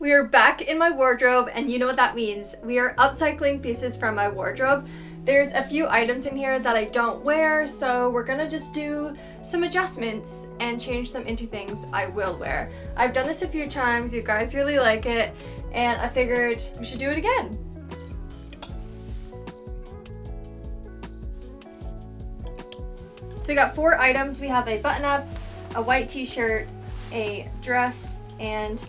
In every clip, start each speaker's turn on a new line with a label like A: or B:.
A: We are back in my wardrobe, and you know what that means. We are upcycling pieces from my wardrobe. There's a few items in here that I don't wear, so we're gonna just do some adjustments and change them into things I will wear. I've done this a few times, you guys really like it, and I figured we should do it again. So we got 4 items. We have a button-up, a white t-shirt, a dress, and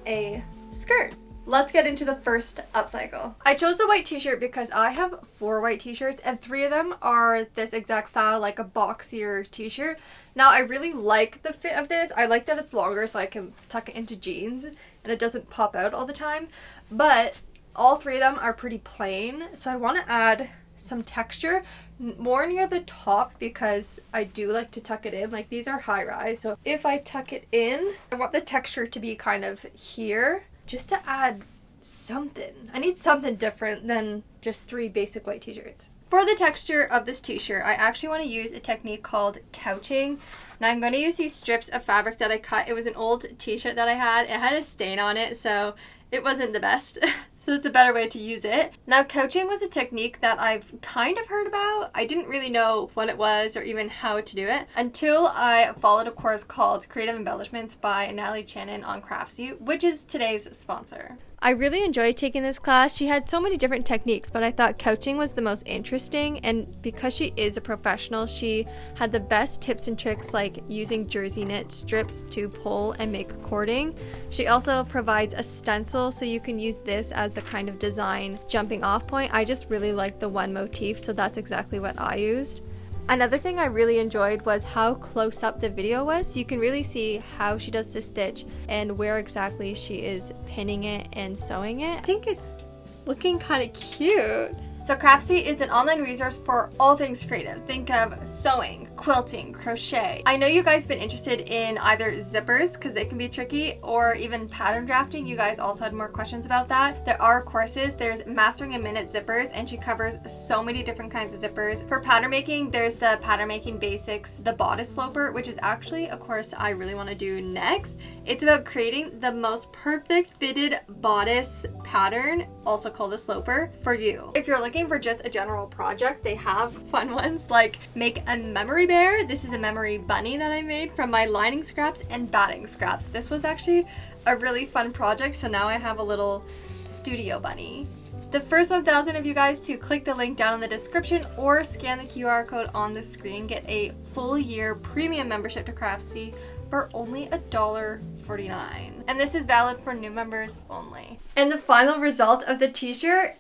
A: a skirt. Let's get into the first upcycle. I chose the white t-shirt because I have 4 white t-shirts and 3 of them are this exact style, like a boxier t-shirt. Now I really like the fit of this. I like that it's longer so I can tuck it into jeans and it doesn't pop out all the time. But all 3 of them are pretty plain, so I want to add some texture more near the top because I do like to tuck it in. Like, these are high rise, so if I tuck it in, I want the texture to be kind of here, just to add something. I need something different than just 3 basic white t-shirts. For the texture of this t-shirt, I actually want to use a technique called couching. Now I'm going to use these strips of fabric that I cut. It was an old t-shirt that I had. It had a stain on it, so it wasn't the best. So it's a better way to use it. Now, couching was a technique that I've kind of heard about. I didn't really know what it was or even how to do it until I followed a course called Creative Embellishments by Natalie Channon on Craftsy, which is today's sponsor. I really enjoyed taking this class. She had so many different techniques, but I thought couching was the most interesting, and because she is a professional, she had the best tips and tricks like using jersey knit strips to pull and make cording. She also provides a stencil, so you can use this as a kind of design jumping off point. I just really like the one motif, so that's exactly what I used. Another thing I really enjoyed was how close up the video was, so you can really see how she does the stitch and where exactly she is pinning it and sewing it. I think it's looking kind of cute. So Craftsy is an online resource for all things creative. Think of sewing, quilting, crochet. I know you guys have been interested in either zippers, because they can be tricky, or even pattern drafting. You guys also had more questions about that. There are courses. There's Mastering a Minute Zippers, and she covers so many different kinds of zippers. For pattern making, there's the Pattern Making Basics, the Bodice Sloper, which is actually a course I really want to do next. It's about creating the most perfect fitted bodice pattern, also called a sloper, for you. If you're looking for just a general project, they have fun ones like make a memory bear. This is a memory bunny that I made from my lining scraps and batting scraps. This was actually a really fun project, so now I have a little studio bunny. The first 1,000 of you guys to click the link down in the description or scan the QR code on the screen get a full year premium membership to Craftsy for only $1.49. And this is valid for new members only. And the final result of the t-shirt,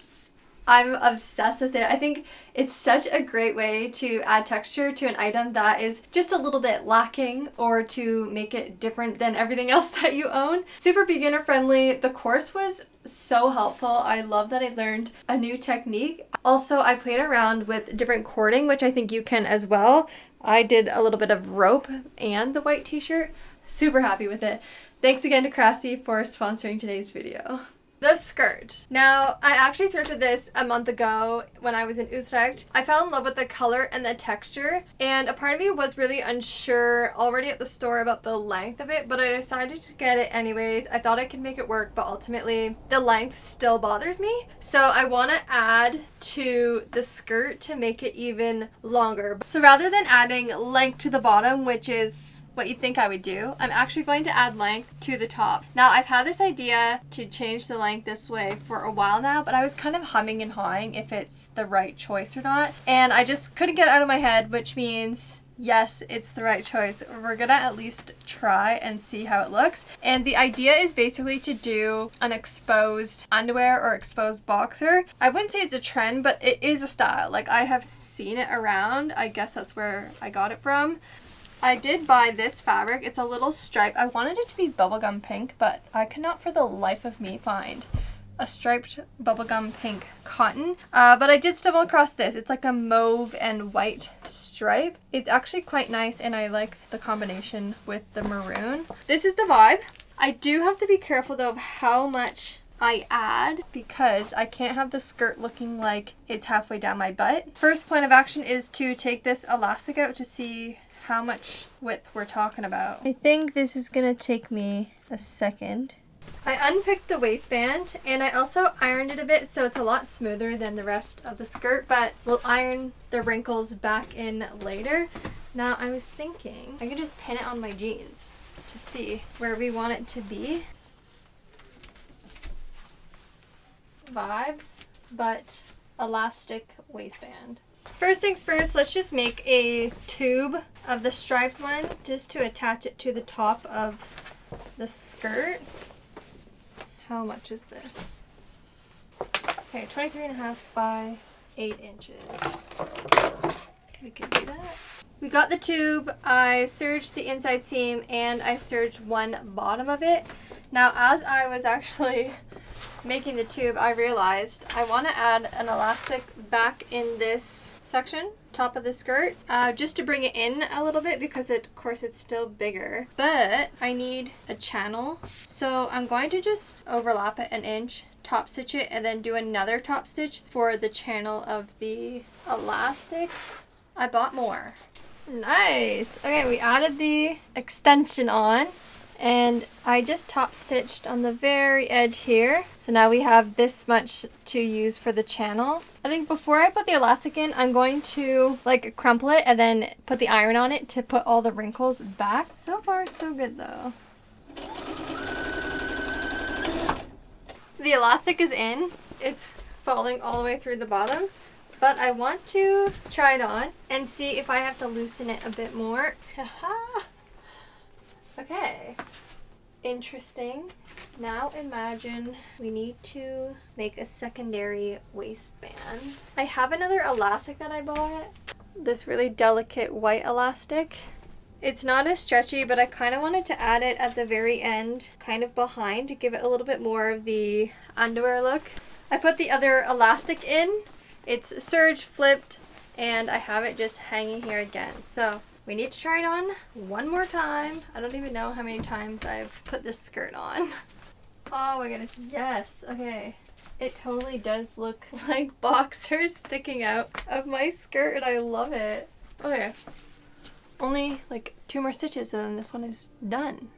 A: I'm obsessed with it. I think it's such a great way to add texture to an item that is just a little bit lacking, or to make it different than everything else that you own. Super beginner friendly. The course was so helpful. I love that I learned a new technique. Also, I played around with different cording, which I think you can as well. I did a little bit of rope and the white t-shirt. Super happy with it. Thanks again to Craftsy for sponsoring today's video. The skirt. Now, I actually thrifted this a month ago when I was in Utrecht. I fell in love with the color and the texture, and a part of me was really unsure already at the store about the length of it, but I decided to get it anyways. I thought I could make it work, but ultimately the length still bothers me. So I want to add to the skirt to make it even longer. So rather than adding length to the bottom, which is what you'd think I would do, I'm actually going to add length to the top. Now, I've had this idea to change the length this way for a while now, but I was kind of humming and hawing if it's the right choice or not, and I just couldn't get it out of my head, which means yes, it's the right choice. We're gonna at least try and see how it looks. And the idea is basically to do an exposed underwear or exposed boxer. I wouldn't say it's a trend, but it is a style. Like, I have seen it around. I guess that's where I got it from. I did buy this fabric. It's a little stripe. I wanted it to be bubblegum pink, but I could not for the life of me find a striped bubblegum pink cotton. But I did stumble across this. It's like a mauve and white stripe. It's actually quite nice, and I like the combination with the maroon. This is the vibe. I do have to be careful though of how much I add, because I can't have the skirt looking like it's halfway down my butt. First plan of action is to take this elastic out to see how much width we're talking about. I think this is gonna take me a second. I unpicked the waistband and I also ironed it a bit so it's a lot smoother than the rest of the skirt, but we'll iron the wrinkles back in later. Now I was thinking I could just pin it on my jeans to see where we want it to be. Vibes, but elastic waistband. First things first, let's just make a tube of the striped one just to attach it to the top of the skirt. How much is this? Okay, 23.5 by 8 inches. We can do that. We got the tube, I serged the inside seam, and I serged one bottom of it. Now, as I was actually making the tube, I realized I want to add an elastic back in this section, top of the skirt, just to bring it in a little bit because of course it's still bigger, but I need a channel, so I'm going to just overlap it an inch, top stitch it, and then do another top stitch for the channel of the elastic. I bought more. Nice. Okay, we added the extension on and I just top stitched on the very edge here. So now we have this much to use for the channel. I think before I put the elastic in, I'm going to like crumple it and then put the iron on it to put all the wrinkles back. So far, so good though. The elastic is in. It's falling all the way through the bottom. But I want to try it on and see if I have to loosen it a bit more. Okay, interesting. Now imagine we need to make a secondary waistband. I have another elastic that I bought. This really delicate white elastic. It's not as stretchy, but I kind of wanted to add it at the very end, kind of behind, to give it a little bit more of the underwear look. I put the other elastic in. It's serged, flipped, and I have it just hanging here again. So we need to try it on one more time. I don't even know how many times I've put this skirt on. Oh my goodness, yes. Okay. It totally does look like boxers sticking out of my skirt and I love it. Okay. Only like 2 more stitches and then this one is done.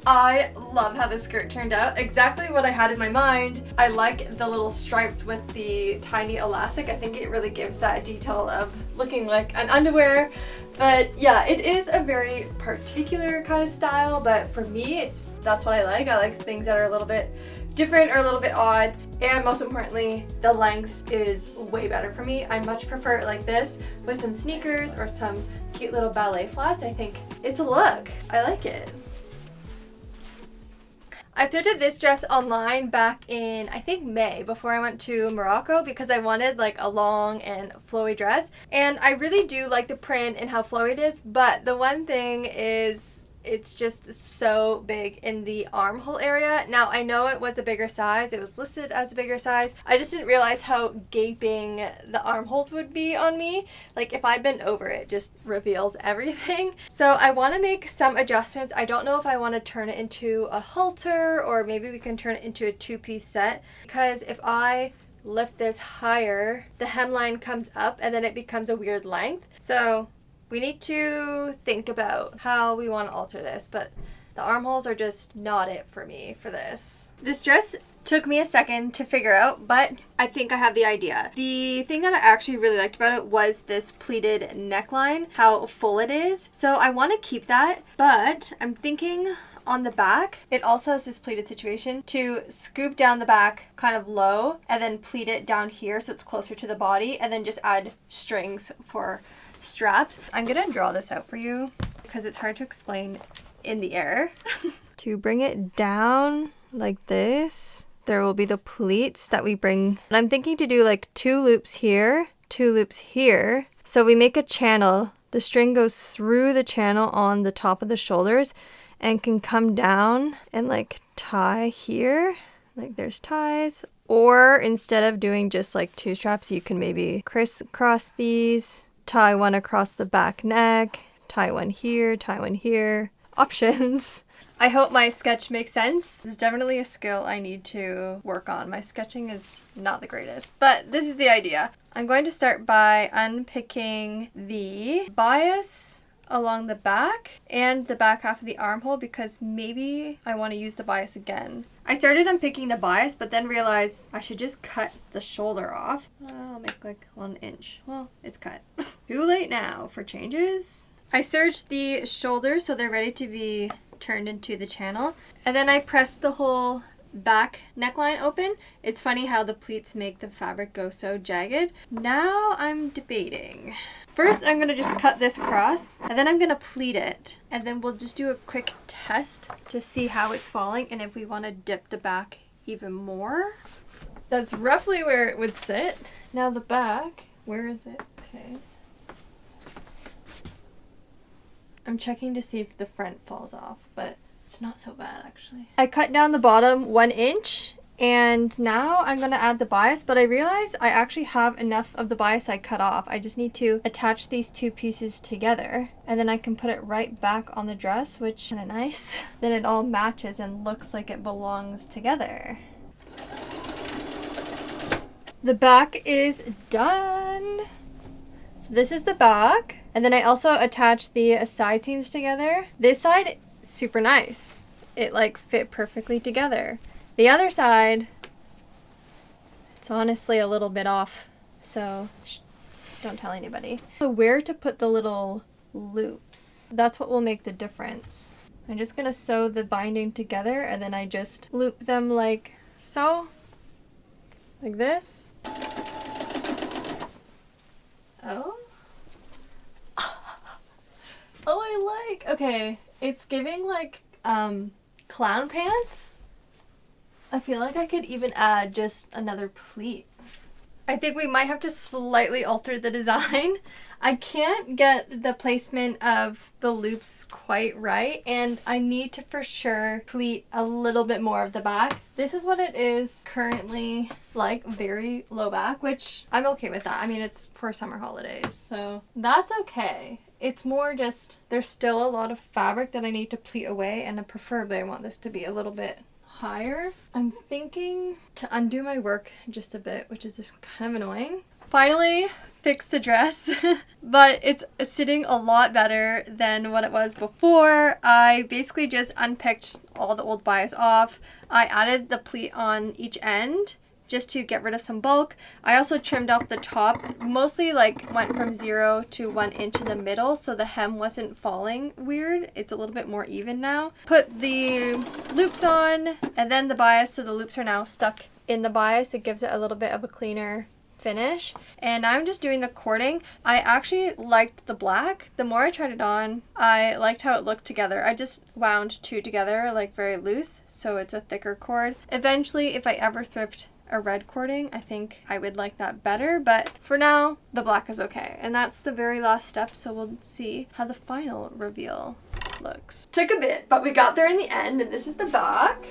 A: I love how this skirt turned out. Exactly what I had in my mind. I like the little stripes with the tiny elastic. I think it really gives that detail of looking like an underwear. But yeah, it is a very particular kind of style, but for me, that's what I like. I like things that are a little bit different or a little bit odd. And most importantly, the length is way better for me. I much prefer it like this with some sneakers or some cute little ballet flats. I think it's a look. I like it. I thrifted this dress online back in, I think, May, before I went to Morocco because I wanted like a long and flowy dress. And I really do like the print and how flowy it is, but the one thing is it's just so big in the armhole area. Now, I know it was a bigger size. It was listed as a bigger size. I just didn't realize how gaping the armhole would be on me. Like, if I bend over, it just reveals everything. So I want to make some adjustments. I don't know if I want to turn it into a halter or maybe we can turn it into a 2-piece set. Because if I lift this higher, the hemline comes up and then it becomes a weird length. So we need to think about how we want to alter this, but the armholes are just not it for me for this. This dress took me a second to figure out, but I think I have the idea. The thing that I actually really liked about it was this pleated neckline, how full it is. So I want to keep that, but I'm thinking on the back, it also has this pleated situation to scoop down the back kind of low and then pleat it down here so it's closer to the body and then just add strings for straps. I'm gonna draw this out for you because it's hard to explain in the air. To bring it down like this, there will be the pleats that we bring. And I'm thinking to do like 2 loops here, 2 loops here. So we make a channel. The string goes through the channel on the top of the shoulders and can come down and like tie here. Like there's ties. Or instead of doing just like 2 straps, you can maybe crisscross these. Tie one across the back neck, tie one here, tie one here. Options. I hope my sketch makes sense. It's definitely a skill I need to work on. My sketching is not the greatest, but this is the idea. I'm going to start by unpicking the bias along the back and the back half of the armhole because maybe I want to use the bias again. I started unpicking the bias but then realized I should just cut the shoulder off. I'll make like 1 inch. Well, it's cut. Too late now for changes. I serged the shoulders so they're ready to be turned into the channel. And then I pressed the whole back neckline open. It's funny how the pleats make the fabric go so jagged. Now I'm debating. First, I'm gonna just cut this across and then I'm gonna pleat it. And then we'll just do a quick test to see how it's falling and if we wanna dip the back even more. That's roughly where it would sit. Now the back, where is it? Okay. I'm checking to see if the front falls off, but it's not so bad actually. I cut down the bottom 1 inch and now I'm going to add the bias, but I realized I actually have enough of the bias I cut off. I just need to attach these two pieces together and then I can put it right back on the dress, which is kind of nice. Then it all matches and looks like it belongs together. The back is done. So this is the back. And then I also attached the side seams together. This side, super nice. It like fit perfectly together. The other side, it's honestly a little bit off, so don't tell anybody. So where to put the little loops, that's what will make the difference. I'm just gonna sew the binding together and then I just loop them like so, like this. Oh. Oh, I like, okay, it's giving like clown pants. I feel like I could even add just another pleat. I think we might have to slightly alter the design. I can't get the placement of the loops quite right and I need to for sure pleat a little bit more of the back. This is what it is currently, like very low back, which I'm okay with that. I mean, it's for summer holidays, so that's okay. It's more just, there's still a lot of fabric that I need to pleat away and preferably I want this to be a little bit higher. I'm thinking to undo my work just a bit, which is just kind of annoying. Finally fixed the dress, but it's sitting a lot better than what it was before. I basically just unpicked all the old bias off. I added the pleat on each end just to get rid of some bulk. I also trimmed off the top, mostly like went from 0 to 1 inch in the middle so the hem wasn't falling weird. It's a little bit more even now. Put the loops on and then the bias, so the loops are now stuck in the bias. It gives it a little bit of a cleaner finish. And I'm just doing the cording. I actually liked the black. The more I tried it on, I liked how it looked together. I just wound two together like very loose, so it's a thicker cord. Eventually, if I ever thrift a red cording, I think I would like that better, but for now the black is okay. And that's the very last step, so we'll see how the final reveal looks. Took a bit, but we got there in the end, and this is the back.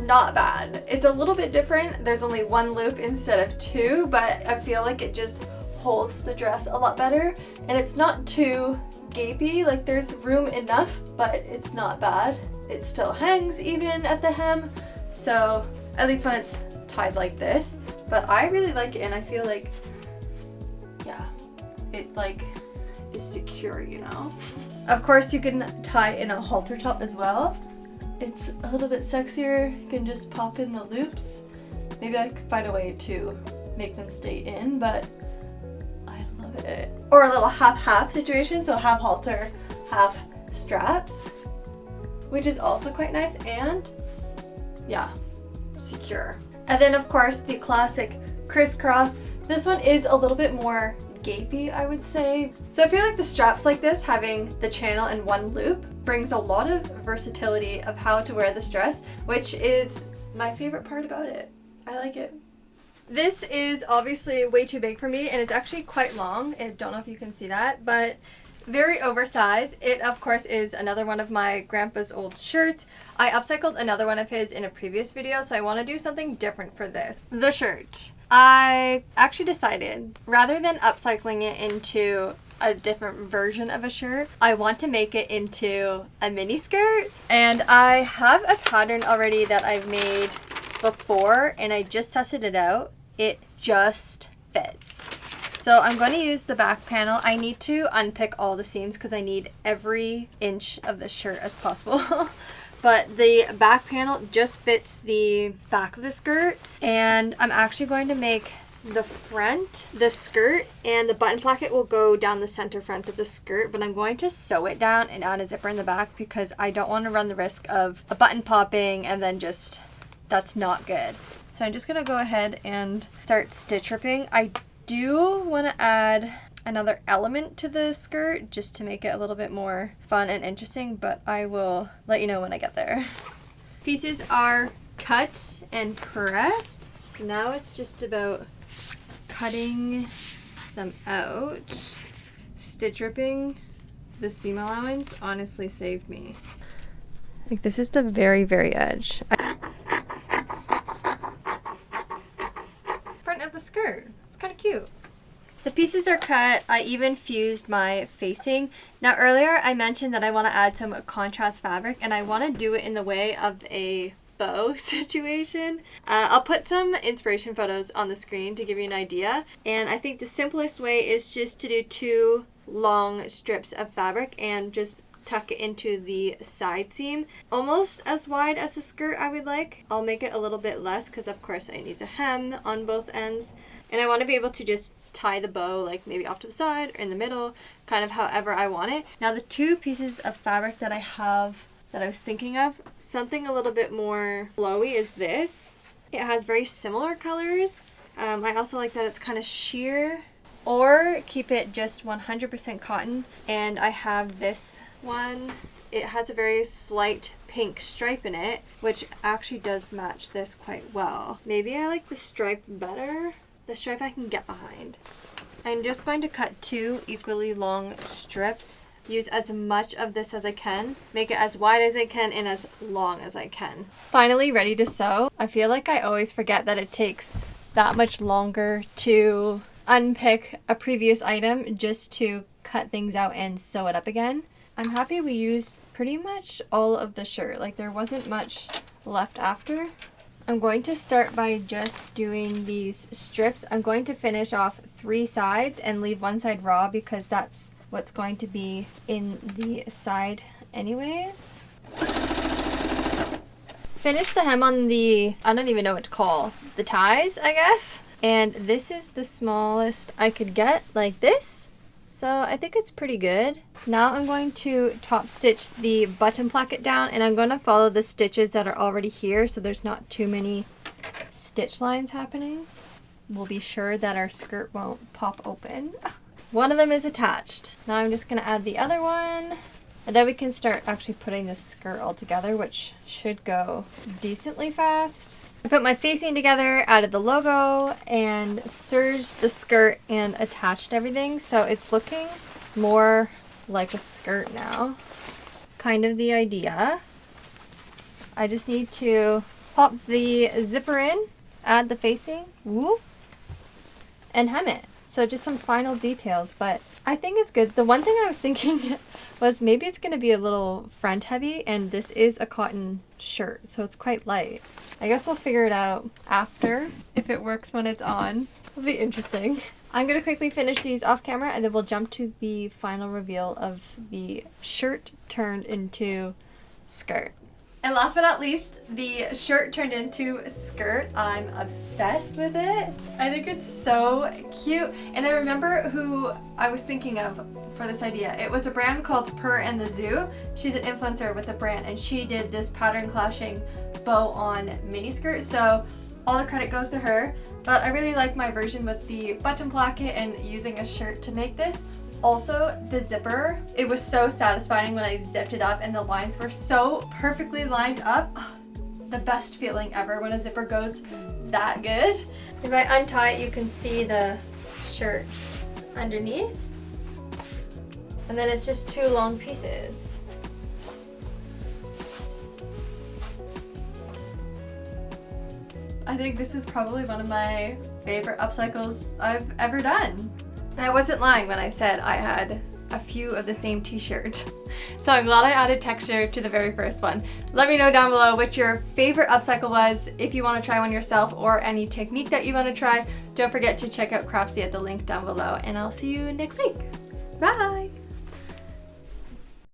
A: Not bad. It's a little bit different. There's only one loop instead of two, but I feel like it just holds the dress a lot better, and it's not too gapey. Like there's room enough, but it's not bad. It still hangs even at the hem, so at least when it's tied like this. But I really like it, and I feel like, yeah, it like is secure, you know? Of course you can tie in a halter top as well. It's a little bit sexier. You can just pop in the loops. Maybe I could find a way to make them stay in, but I love it. Or a little half-half situation, so half halter, half straps, which is also quite nice, and yeah, secure. And then of course the classic crisscross. This one is a little bit more gapey, I would say. So I feel like the straps like this, having the channel in one loop, brings a lot of versatility of how to wear this dress, which is my favorite part about it. I like it. This is obviously way too big for me, and it's actually quite long. I don't know if you can see that, but very oversized. It of course is another one of my grandpa's old shirts. I upcycled another one of his in a previous video, so I want to do something different for this. The shirt. I actually decided, rather than upcycling it into a different version of a shirt, I want to make it into a mini skirt. And I have a pattern already that I've made before, and I just tested it out. It just fits. So I'm going to use the back panel. I need to unpick all the seams because I need every inch of the shirt as possible. But the back panel just fits the back of the skirt, and I'm actually going to make the front, the skirt, and the button placket will go down the center front of the skirt, but I'm going to sew it down and add a zipper in the back because I don't want to run the risk of a button popping and then just, that's not good. So I'm just going to go ahead and start stitch ripping. I do want to add another element to the skirt just to make it a little bit more fun and interesting, but I will let you know when I get there. Pieces are cut and pressed, so now it's just about cutting them out. Stitch ripping the seam allowance honestly saved me. Like, this is the very, very edge. Front of the skirt. It's kind of cute. The pieces are cut. I even fused my facing. Now earlier I mentioned that I want to add some contrast fabric, and I want to do it in the way of a bow situation. I'll put some inspiration photos on the screen to give you an idea, and I think the simplest way is just to do 2 long strips of fabric and just tuck it into the side seam, almost as wide as the skirt I would like. I'll make it a little bit less because of course it needs a hem on both ends, and I want to be able to just tie the bow like maybe off to the side or in the middle, kind of however I want it. Now the 2 pieces of fabric that I have that I was thinking of, something a little bit more flowy is this. It has very similar colors. I also like that it's kind of sheer, or keep it just 100% cotton. And I have this one. It has a very slight pink stripe in it, which actually does match this quite well. Maybe I like the stripe better. The stripe I can get behind. I'm just going to cut 2 equally long strips. Use as much of this as I can. Make it as wide as I can and as long as I can. Finally ready to sew. I feel like I always forget that it takes that much longer to unpick a previous item just to cut things out and sew it up again. I'm happy we used pretty much all of the shirt. Like, there wasn't much left after. I'm going to start by just doing these strips. I'm going to finish off 3 sides and leave one side raw because that's what's going to be in the side anyways. Finish the hem on the, I don't even know what to call, the ties, I guess. And this is the smallest I could get, like this. So I think it's pretty good. Now I'm going to top stitch the button placket down, and I'm going to follow the stitches that are already here so there's not too many stitch lines happening. We'll be sure that our skirt won't pop open. One of them is attached. Now I'm just going to add the other one, and then we can start actually putting this skirt all together, which should go decently fast. I put my facing together, added the logo, and serged the skirt and attached everything. So it's looking more like a skirt now. Kind of the idea. I just need to pop the zipper in, add the facing, whoop, and hem it. So just some final details, but I think it's good. The one thing I was thinking was maybe it's going to be a little front heavy, and this is a cotton shirt, so it's quite light. I guess we'll figure it out after, if it works when it's on. It'll be interesting. I'm going to quickly finish these off camera, and then we'll jump to the final reveal of the shirt turned into skirt. And last but not least, the shirt turned into a skirt. I'm obsessed with it. I think it's so cute. And I remember who I was thinking of for this idea. It was a brand called Purr and the Zoo. She's an influencer with the brand, and she did this pattern clashing bow on mini skirt. So all the credit goes to her. But I really like my version with the button placket and using a shirt to make this. Also, the zipper, it was so satisfying when I zipped it up and the lines were so perfectly lined up. The best feeling ever when a zipper goes that good. If I untie it, you can see the shirt underneath. And then it's just 2 long pieces. I think this is probably one of my favorite upcycles I've ever done. And I wasn't lying when I said I had a few of the same t-shirt. So I'm glad I added texture to the very first one. Let me know down below what your favorite upcycle was, if you want to try one yourself or any technique that you want to try. Don't forget to check out Craftsy at the link down below, and I'll see you next week. Bye!